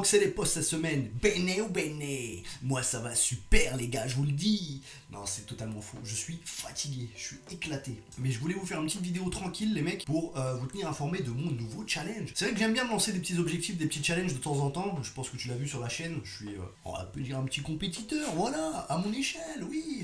que c'est les posts cette semaine? Bene ou bene? Moi ça va super les gars, je vous le dis. Non, c'est totalement faux, je suis fatigué, je suis éclaté. Mais je voulais vous faire une petite vidéo tranquille les mecs pour vous tenir informé de mon nouveau challenge. C'est vrai que j'aime bien me lancer des petits objectifs, des petits challenges de temps en temps. Je pense que tu l'as vu sur la chaîne, je suis, on peut dire un petit compétiteur, voilà, à mon échelle, oui.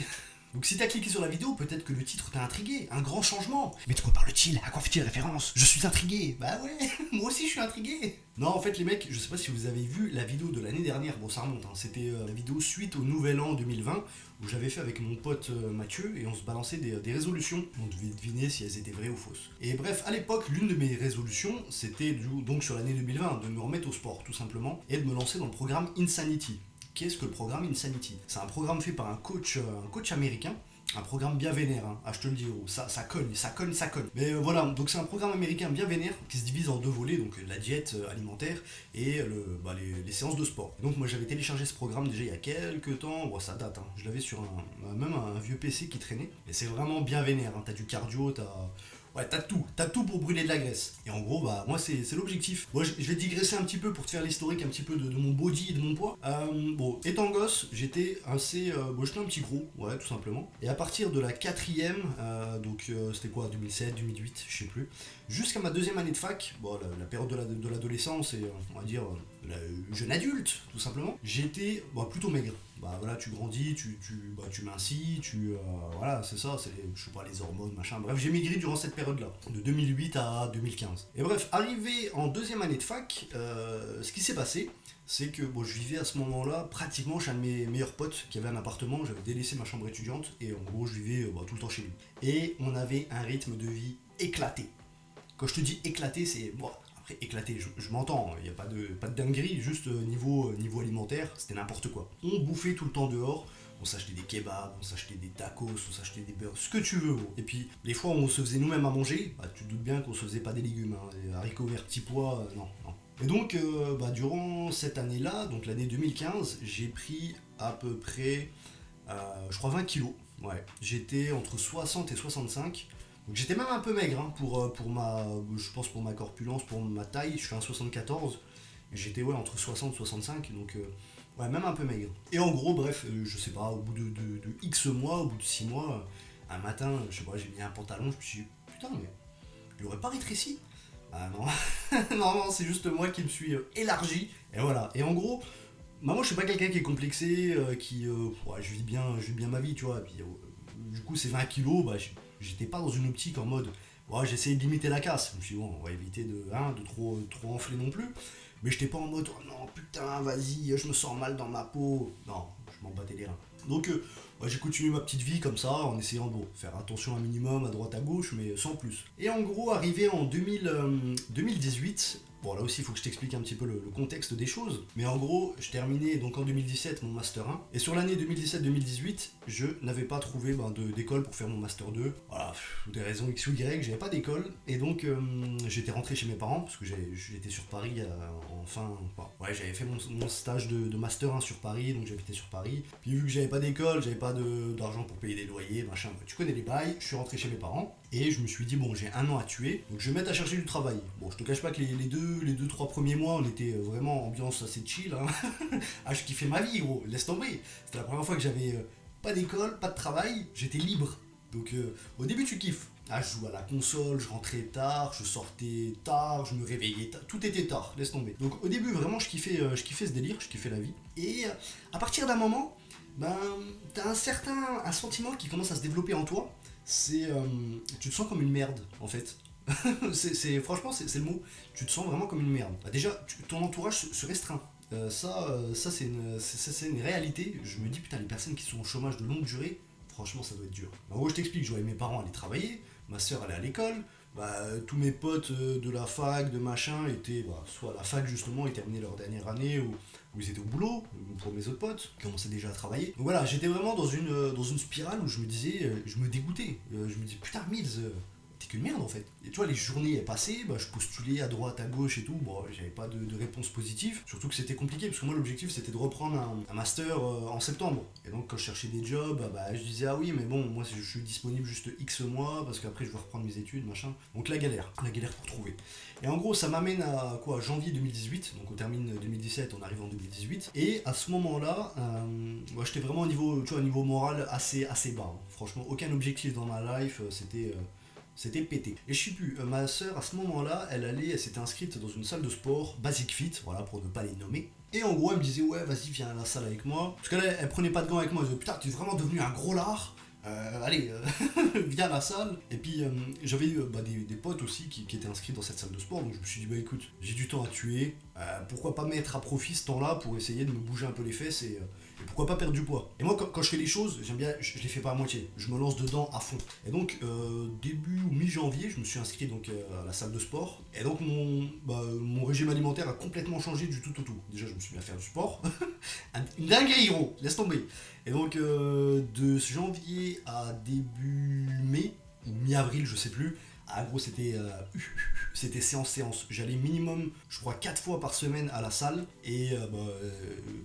Donc si t'as cliqué sur la vidéo, peut-être que le titre t'a intrigué, un grand changement. Mais de quoi parle-t-il? À quoi fait-il référence? Je suis intrigué. Bah ouais, moi aussi je suis intrigué. Non, en fait les mecs, je sais pas si vous avez vu la vidéo de l'année dernière, bon ça remonte, hein. C'était la vidéo suite au nouvel an 2020, où j'avais fait avec mon pote Mathieu, et on se balançait des résolutions. On devait deviner si elles étaient vraies ou fausses. Et bref, à l'époque, l'une de mes résolutions, c'était donc sur l'année 2020, de me remettre au sport tout simplement, et de me lancer dans le programme Insanity. Qu'est-ce que le programme Insanity? C'est un programme fait par un coach américain. Un programme bien vénère, hein. Ah je te le dis, oh, ça cogne, ça cogne, ça cogne. Mais voilà, donc c'est un programme américain bien vénère qui se divise en deux volets, donc la diète alimentaire et les séances de sport. Donc moi j'avais téléchargé ce programme déjà il y a quelques temps, bon ça date, hein. Je l'avais sur même un vieux PC qui traînait. Et c'est vraiment bien vénère, hein. T'as du cardio, ouais, t'as tout pour brûler de la graisse. Et en gros, bah, moi, c'est l'objectif. Moi, je vais digresser un petit peu pour te faire l'historique un petit peu de mon body et de mon poids. Bon, étant gosse, j'étais assez. J'étais un petit gros, ouais, tout simplement. Et à partir de la quatrième, c'était quoi, 2007, 2008, je sais plus, jusqu'à ma deuxième année de fac, bon, la période de l'adolescence et, on va dire, jeune adulte, tout simplement, j'étais plutôt maigre. Bah voilà, tu grandis, tu mincis, voilà, c'est ça, c'est, je sais pas, les hormones, machin. Bref, j'ai maigri durant cette période-là, de 2008 à 2015. Et bref, arrivé en deuxième année de fac, ce qui s'est passé, c'est que je vivais à ce moment-là pratiquement chez un de mes meilleurs potes qui avait un appartement. J'avais délaissé ma chambre étudiante et en gros, je vivais tout le temps chez lui. Et on avait un rythme de vie éclaté. Quand je te dis éclaté, c'est... Bon, après, éclaté, je m'entends, il n'y a pas de dinguerie, juste niveau alimentaire, c'était n'importe quoi. On bouffait tout le temps dehors, on s'achetait des kebabs, on s'achetait des tacos, on s'achetait des beurres, ce que tu veux. Gros. Et puis, les fois où on se faisait nous-mêmes à manger, tu te doutes bien qu'on se faisait pas des légumes, hein, des haricots verts petits pois, non. Et donc, durant cette année-là, donc l'année 2015, j'ai pris à peu près, je crois 20 kilos. Ouais, j'étais entre 60 et 65. Donc j'étais même un peu maigre, hein, je pense pour ma corpulence, pour ma taille, je suis un 74. J'étais entre 60 et 65, donc ouais, même un peu maigre. Et en gros, bref, je sais pas, au bout de X mois, au bout de 6 mois, un matin, je sais pas, j'ai mis un pantalon, je me suis dit, putain, mais il aurait pas rétréci. Ah non, non, c'est juste moi qui me suis élargi, et voilà. Et en gros, moi je suis pas quelqu'un qui est complexé, je vis bien ma vie, tu vois, et puis du coup, ces 20 kilos, j'étais pas dans une optique en mode j'essayais de limiter la casse. Je me suis dit, bon, on va éviter de trop enfler non plus. Mais j'étais pas en mode, oh non, putain, vas-y, je me sens mal dans ma peau. Non, je m'en battais les reins. Donc, j'ai continué ma petite vie comme ça, en essayant de faire attention un minimum à droite à gauche, mais sans plus. Et en gros, arrivé en 2018, bon là aussi il faut que je t'explique un petit peu le contexte des choses, mais en gros je terminais donc en 2017 mon Master 1, et sur l'année 2017-2018 je n'avais pas trouvé d'école pour faire mon Master 2, voilà, pour des raisons X ou Y, j'avais pas d'école, et donc j'étais rentré chez mes parents, parce que j'étais sur Paris j'avais fait mon stage de Master 1 sur Paris, donc j'habitais sur Paris, puis vu que j'avais pas d'école, j'avais pas d'argent pour payer des loyers, machin, tu connais les bails, je suis rentré chez mes parents, et je me suis dit bon j'ai un an à tuer, donc je vais me mettre à chercher du travail. Bon je te cache pas que les deux, trois premiers mois on était vraiment ambiance assez chill, hein. Ah je kiffais ma vie gros, laisse tomber. C'était la première fois que j'avais pas d'école, pas de travail, j'étais libre. Donc au début tu kiffes. Ah je jouais à la console, je rentrais tard, je sortais tard, je me réveillais tard, tout était tard, laisse tomber. Donc au début vraiment je kiffais ce délire, je kiffais la vie. Et à partir d'un moment, t'as un sentiment qui commence à se développer en toi. Tu te sens comme une merde en fait. Franchement c'est le mot. Tu te sens vraiment comme une merde. Déjà ton entourage se restreint. C'est une réalité. Je me dis putain les personnes qui sont au chômage de longue durée, franchement ça doit être dur. En gros je t'explique, je voyais mes parents aller travailler, ma soeur allait à l'école, tous mes potes de la fac, de machin, étaient soit à la fac justement, ils terminaient leur dernière année ou ils étaient au boulot, pour mes autres potes, qui commençaient déjà à travailler. Donc voilà, j'étais vraiment dans une spirale où je me disais, je me dégoûtais. Je me disais putain Mills, t'es qu'une merde en fait. Et tu vois, les journées elles passaient, bah, je postulais à droite, à gauche et tout, bon, j'avais pas de réponse positive, surtout que c'était compliqué, parce que moi l'objectif c'était de reprendre un master en septembre. Et donc quand je cherchais des jobs, bah, je disais ah oui mais bon, moi je suis disponible juste X mois, parce qu'après je vais reprendre mes études, machin. Donc la galère pour trouver. Et en gros ça m'amène à quoi, janvier 2018, donc on termine 2017, on arrive en 2018, et à ce moment-là, moi j'étais vraiment au niveau, tu vois, au niveau moral assez bas, hein. Franchement aucun objectif dans ma life, c'était pété. Et je sais plus, ma soeur à ce moment-là, elle s'était inscrite dans une salle de sport, Basic Fit, voilà, pour ne pas les nommer. Et en gros, elle me disait, ouais, vas-y, viens à la salle avec moi. Parce qu'elle elle prenait pas de gants avec moi, elle disait, putain, t'es vraiment devenu un gros lard. Allez, viens à la salle. Et puis j'avais des potes aussi qui étaient inscrits dans cette salle de sport, donc je me suis dit, bah écoute, j'ai du temps à tuer, pourquoi pas mettre à profit ce temps-là pour essayer de me bouger un peu les fesses et pourquoi pas perdre du poids. Et moi, quand je fais les choses, j'aime bien, je les fais pas à moitié, je me lance dedans à fond. Et donc, début ou mi-janvier, je me suis inscrit donc, à la salle de sport. Et donc, mon régime alimentaire a complètement changé du tout au tout. Déjà, je me suis mis à faire du sport. Une dinguerie, gros, laisse tomber. Et donc, de janvier à début mai, ou mi-avril, je sais plus, ah gros c'était séance. J'allais minimum, je crois, 4 fois par semaine à la salle et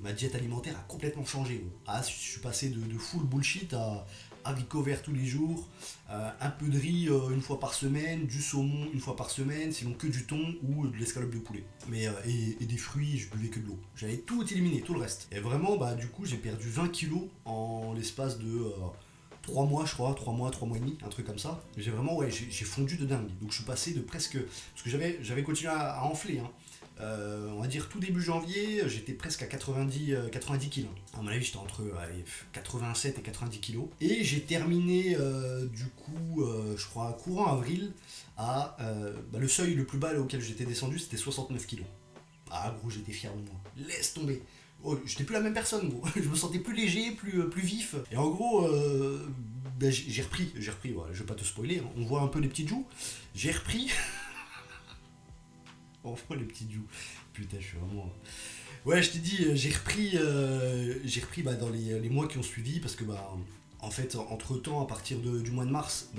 ma diète alimentaire a complètement changé. Gros. Ah, je suis passé de full bullshit à haricots verts tous les jours, un peu de riz une fois par semaine, du saumon une fois par semaine, sinon que du thon ou de l'escalope de poulet. Mais et des fruits, je buvais que de l'eau. J'avais tout éliminé, tout le reste. Et vraiment, bah du coup, j'ai perdu 20 kilos en l'espace de 3 mois, je crois, 3 mois et demi, un truc comme ça. J'ai vraiment, ouais, j'ai fondu de dingue. Donc je suis passé de presque. Parce que j'avais continué à enfler, hein. On va dire tout début janvier, j'étais presque à 90 kilos. À mon avis, j'étais entre 87 et 90 kilos. Et j'ai terminé, du coup, je crois, courant avril, à. Le seuil le plus bas auquel j'étais descendu, c'était 69 kilos. Ah, gros, j'étais fier de moi. Laisse tomber. Oh, j'étais plus la même personne, gros. Je me sentais plus léger, plus vif. Et en gros, j'ai repris, voilà, je vais pas te spoiler, hein. On voit un peu les petites joues. J'ai repris. On voit les petites joues. Putain, je suis vraiment. Ouais, je t'ai dit, j'ai repris dans les mois qui ont suivi parce que en fait, entre temps, à partir du mois de mars,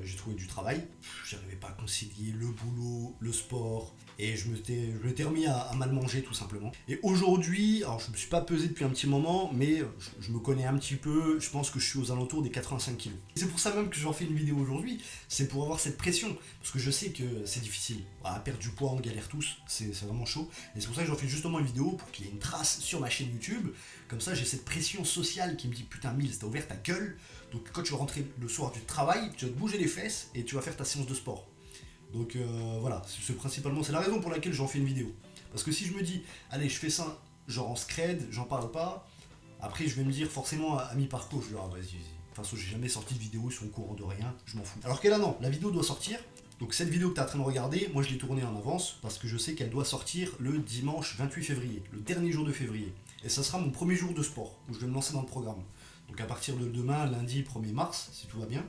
j'ai trouvé du travail. J'arrivais pas à concilier le boulot, le sport, et je m'étais remis à mal manger tout simplement. Et aujourd'hui, alors je me suis pas pesé depuis un petit moment, mais je me connais un petit peu, je pense que je suis aux alentours des 85 kilos. C'est pour ça même que j'en fais une vidéo aujourd'hui, c'est pour avoir cette pression, parce que je sais que c'est difficile. Perdre du poids, on galère tous, c'est vraiment chaud. Et c'est pour ça que j'en fais justement une vidéo, pour qu'il y ait une trace sur ma chaîne YouTube. Comme ça, j'ai cette pression sociale qui me dit putain, Mills, t'as ouvert ta gueule. Donc quand tu vas rentrer le soir du travail, tu vas te bouger les fesses et tu vas faire ta séance de sport. Donc voilà, principalement, c'est la raison pour laquelle j'en fais une vidéo. Parce que si je me dis, allez, je fais ça, genre en scred, j'en parle pas, après je vais me dire forcément à mi-parcours, je vais dire, vas-y. De toute façon, j'ai jamais sorti de vidéo sur le courant de rien, je m'en fous. Alors que là, non, la vidéo doit sortir. Donc cette vidéo que tu es en train de regarder, moi je l'ai tournée en avance parce que je sais qu'elle doit sortir le dimanche 28 février, le dernier jour de février. Et ça sera mon premier jour de sport, où je vais me lancer dans le programme. Donc à partir de demain, lundi 1er mars, si tout va bien,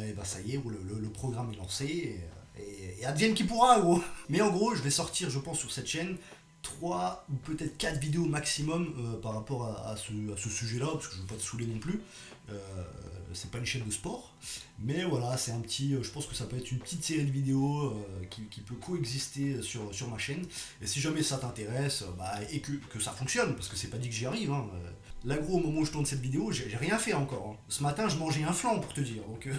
et ça y est, le programme est lancé, et advienne qui pourra, gros. Mais en gros, je vais sortir, je pense, sur cette chaîne, 3 ou peut-être 4 vidéos maximum par rapport à ce sujet-là, parce que je ne veux pas te saouler non plus. C'est pas une chaîne de sport, mais voilà, c'est un petit. Je pense que ça peut être une petite série de vidéos qui peut coexister sur ma chaîne. Et si jamais ça t'intéresse, et que ça fonctionne, parce que c'est pas dit que j'y arrive, hein. Là, gros, au moment où je tourne cette vidéo, j'ai rien fait encore, hein. Ce matin, je mangeais un flan pour te dire, donc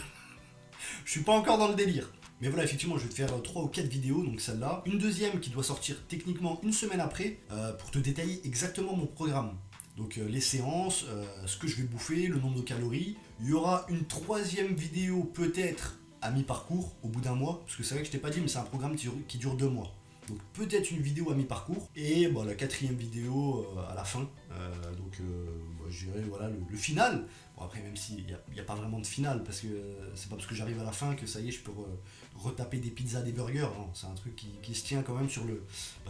je suis pas encore dans le délire. Mais voilà, effectivement, je vais te faire 3 ou 4 vidéos, donc celle-là. Une deuxième qui doit sortir techniquement une semaine après, pour te détailler exactement mon programme. Donc les séances, ce que je vais bouffer, le nombre de calories. Il y aura une 3e vidéo peut-être à mi-parcours, au bout d'un mois. Parce que c'est vrai que je t'ai pas dit, mais c'est un programme qui dure 2 mois. Donc peut-être une vidéo à mi-parcours. Et la 4e vidéo à la fin. Je dirais voilà, le final. Bon après, même s'il n'y a pas vraiment de final, parce que c'est pas parce que j'arrive à la fin que ça y est, je peux retaper des pizzas, des burgers. Non, c'est un truc qui se tient quand même sur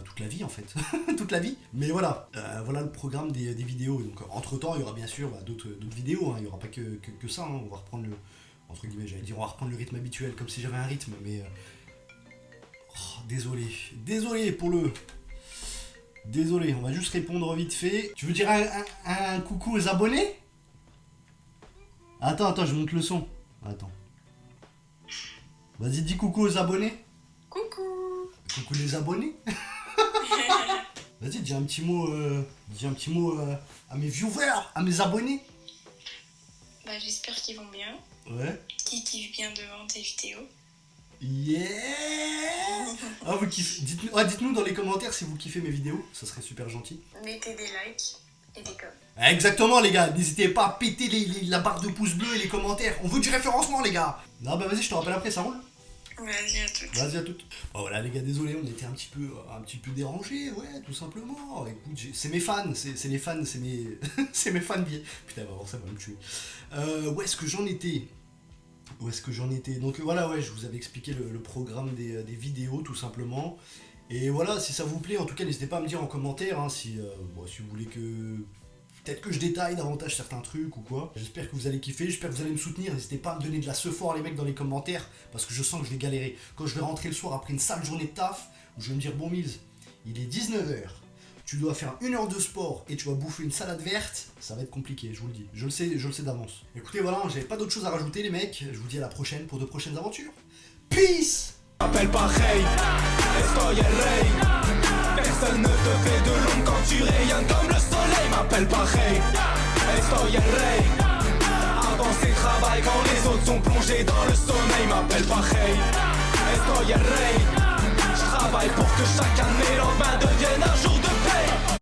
toute la vie en fait. Toute la vie. Mais voilà, voilà le programme des vidéos. Donc entre temps, il y aura bien sûr d'autres vidéos. Hein. Il n'y aura pas que ça. Hein. On va reprendre entre guillemets, j'allais dire, on va reprendre le rythme habituel, comme si j'avais un rythme, mais désolé pour le. Désolé, on va juste répondre vite fait. Tu veux dire un coucou aux abonnés? Attends, je monte le son. Attends. Vas-y, dis coucou aux abonnés. Coucou. Coucou les abonnés. Vas-y, dis un petit mot, à mes viewers, à mes abonnés. Bah, j'espère qu'ils vont bien. Ouais. Qu'ils kiffent bien devant tes vidéos. Yeah. Ah, vous kiffez. Dites-nous dans les commentaires si vous kiffez mes vidéos, ça serait super gentil. Mettez des likes et des coms. Exactement les gars, n'hésitez pas à péter la barre de pouces bleus et les commentaires. On veut du référencement les gars. Non bah vas-y, je te rappelle après, ça roule. Vas-y à toutes. Vas-y à toutes. Bon voilà les gars, désolé, on était un petit peu dérangés, ouais, tout simplement. Écoute, c'est mes fans, c'est les fans, c'est mes c'est mes fans bien. Putain, ça va me tuer. Où est-ce que j'en étais? Donc voilà, ouais, je vous avais expliqué le programme des vidéos tout simplement. Et voilà, si ça vous plaît, en tout cas, n'hésitez pas à me dire en commentaire hein, si vous voulez que peut-être que je détaille davantage certains trucs ou quoi. J'espère que vous allez kiffer, j'espère que vous allez me soutenir. N'hésitez pas à me donner de la sephore les mecs dans les commentaires, parce que je sens que je vais galérer. Quand je vais rentrer le soir après une sale journée de taf, où je vais me dire bon Mills, il est 19h, tu dois faire 1 heure de sport et tu vas bouffer une salade verte, ça va être compliqué, je vous le dis. Je le sais d'avance. Écoutez, voilà, j'avais pas d'autre chose à rajouter les mecs. Je vous dis à la prochaine pour de prochaines aventures. Peace! Appelle pareil, estoy el rey. Personne ne te fait de l'ombre quand tu rayonnes comme le soleil. M'appelle pareil, estoy el rey. Avancer, travail quand les autres sont plongés dans le sommeil. M'appelle pareil, estoy el rey.